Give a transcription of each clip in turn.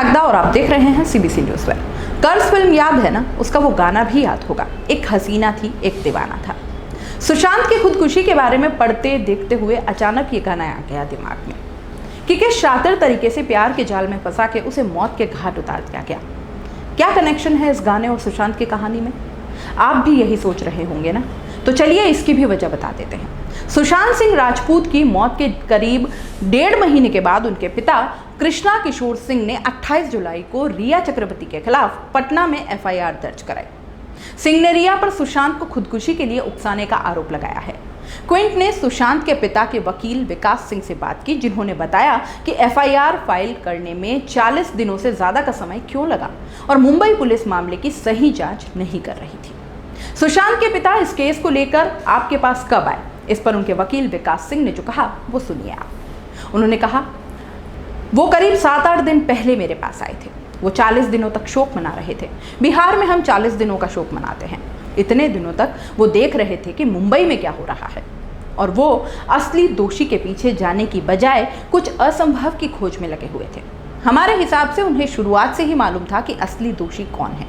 नागदा और आप देख रहे हैं सीबीसी न्यूज़ वायर। कर्ज फिल्म याद है ना, उसका वो गाना भी याद होगा, एक हसीना थी एक दीवाना था। सुशांत की खुदकुशी के बारे में पढ़ते देखते हुए अचानक ये गाना आ गया दिमाग में कि किस शातिर तरीके से प्यार के जाल में फंसा के उसे मौत के घाट उतार दिया गया। क्या कनेक्शन है इस गाने और सुशांत की कहानी में? आप भी यही सोच रहे होंगे ना, तो चलिए इसकी भी वजह बता देते हैं। सुशांत सिंह राजपूत की मौत के करीब 1.5 महीने के बाद उनके पिता कृष्णा किशोर सिंह ने 28 जुलाई को रिया चक्रवर्ती के खिलाफ पटना में एफआईआर दर्ज कराई। सिंह ने रिया पर सुशांत को खुदकुशी के लिए उकसाने का आरोप लगाया है। क्विंट ने सुशांत के पिता के वकील विकास सिंह से बात की, जिन्होंने बताया कि एफआईआर फाइल करने में 40 दिनों से ज्यादा का समय क्यों लगा और मुंबई पुलिस मामले की सही जांच नहीं कर रही थी। सुशांत के पिता इस केस को लेकर आपके पास कब आए, इस पर उनके वकील विकास सिंह ने जो कहा वो सुनिए आप। उन्होंने कहा, वो करीब 7-8 दिन पहले मेरे पास आए थे। वो 40 दिनों तक शोक मना रहे थे। बिहार में हम 40 दिनों का शोक मनाते हैं। इतने दिनों तक वो देख रहे थे कि मुंबई में क्या हो रहा है और वो असली दोषी के पीछे जाने की बजाय कुछ असंभव की खोज में लगे हुए थे। हमारे हिसाब से उन्हें शुरुआत से ही मालूम था कि असली दोषी कौन है।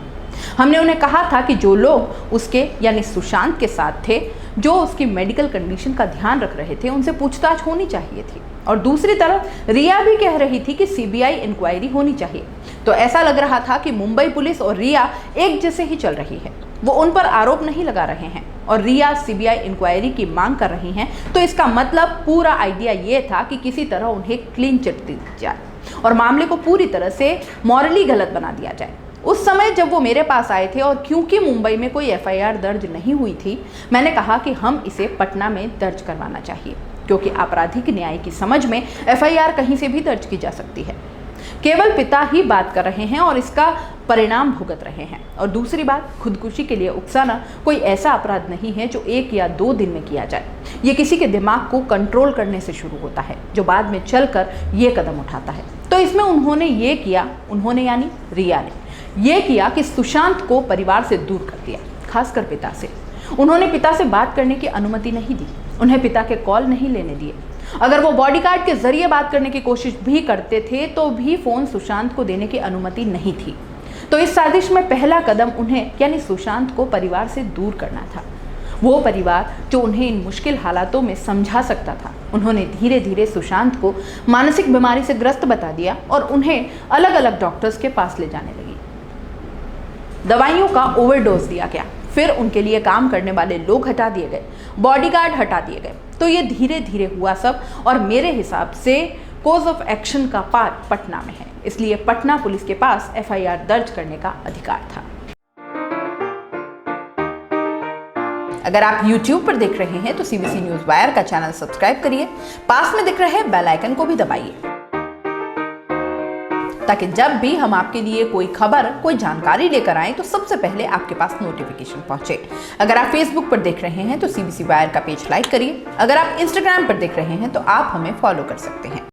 हमने उन्हें कहा था कि जो लोग उसके यानी सुशांत के साथ थे, जो उसकी मेडिकल कंडीशन का ध्यान रख रहे थे, उनसे पूछताछ होनी चाहिए थी। और दूसरी तरफ रिया भी कह रही थी कि सीबीआई इंक्वायरी होनी चाहिए। तो ऐसा लग रहा था कि मुंबई पुलिस और रिया एक जैसे ही चल रही है। वो उन पर आरोप नहीं लगा रहे हैं और रिया सीबीआई इंक्वायरी की मांग कर रही हैं। तो इसका मतलब पूरा आइडिया ये था कि किसी तरह उन्हें क्लीन चिट दी जाए और मामले को पूरी तरह से मॉरली गलत बना दिया जाए। उस समय जब वो मेरे पास आए थे और क्योंकि मुंबई में कोई एफआईआर दर्ज नहीं हुई थी, मैंने कहा कि हम इसे पटना में दर्ज करवाना चाहिए, क्योंकि आपराधिक न्याय की समझ में एफआईआर कहीं से भी दर्ज की जा सकती है। केवल पिता ही बात कर रहे हैं और इसका परिणाम भुगत रहे हैं। और दूसरी बात, खुदकुशी के लिए उकसाना कोई ऐसा अपराध नहीं है जो 1 या 2 दिन में किया जाए। ये किसी के दिमाग को कंट्रोल करने से शुरू होता है, जो बाद में चलकर ये कदम उठाता है। तो इसमें उन्होंने ये किया, उन्होंने यानी रिया ने ये किया कि सुशांत को परिवार से दूर कर दिया, खासकर पिता से। उन्होंने पिता से बात करने की अनुमति नहीं दी, उन्हें पिता के कॉल नहीं लेने दिए। अगर वो बॉडीगार्ड के जरिए बात करने की कोशिश भी करते थे तो भी फोन सुशांत को देने की अनुमति नहीं थी। तो इस साजिश में पहला कदम उन्हें यानी सुशांत को परिवार से दूर करना था। वो परिवार जो उन्हें इन मुश्किल हालातों में समझा सकता था। उन्होंने धीरे धीरे सुशांत को मानसिक बीमारी से ग्रस्त बता दिया और उन्हें अलग अलग डॉक्टर्स के पास ले जाने लगी। दवाइयों का ओवरडोज दिया गया, फिर उनके लिए काम करने वाले लोग हटा दिए गए, बॉडीगार्ड हटा दिए गए। तो ये धीरे धीरे हुआ सब और मेरे हिसाब से कोज ऑफ एक्शन का पार्ट पटना में है, इसलिए पटना पुलिस के पास एफआईआर दर्ज करने का अधिकार था। अगर आप YouTube पर देख रहे हैं तो सीबीसी न्यूज़ वायर का चैनल सब्सक्राइब करिए, पास में दिख रहे बेल आइकन को भी दबाइए, ताकि जब भी हम आपके लिए कोई खबर, कोई जानकारी लेकर आएं तो सबसे पहले आपके पास नोटिफिकेशन पहुंचे। अगर आप फेसबुक पर देख रहे हैं तो सीबीसी वायर का पेज लाइक करिए। अगर आप इंस्टाग्राम पर देख रहे हैं तो आप हमें फॉलो कर सकते हैं।